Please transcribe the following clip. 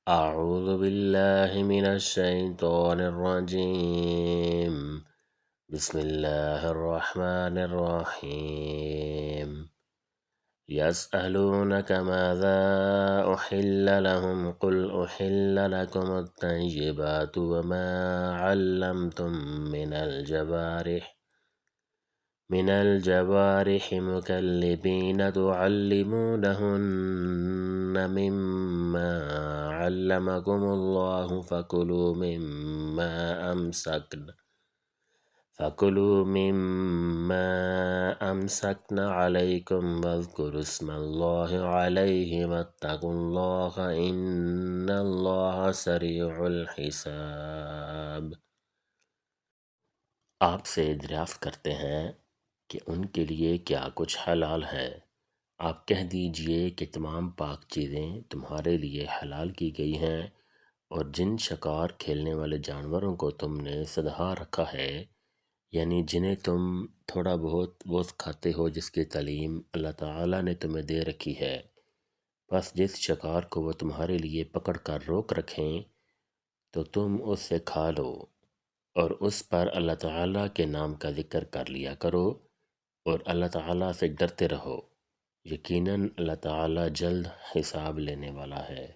أعوذ بالله من الشيطان الرجيم. بسم الله الرحمن الرحيم. يسألونك ماذا أحل لهم قل أحل لكم الطيبات وما علمتم من الجوارح مكلبين تعلمونهن مما علمكم الله فكلوا مما أمسكن عليكم واذكروا اسم الله عليه واتقوا الله إن الله سريع الحساب۔ آپ سے دریافت کرتے ہیں کہ ان کے لیے کیا کچھ حلال ہے۔ آپ کہہ دیجئے کہ تمام پاک چیزیں تمہارے لیے حلال کی گئی ہیں، اور جن شکار کھیلنے والے جانوروں کو تم نے سدھا رکھا ہے، یعنی جنہیں تم تھوڑا بہت وہ کھاتے ہو جس کی تعلیم اللہ تعالیٰ نے تمہیں دے رکھی ہے، بس جس شکار کو وہ تمہارے لیے پکڑ کر روک رکھیں تو تم اس سے کھا لو، اور اس پر اللہ تعالیٰ کے نام کا ذکر کر لیا کرو، اور اللہ تعالیٰ سے ڈرتے رہو، یقیناً اللہ تعالیٰ جلد حساب لینے والا ہے۔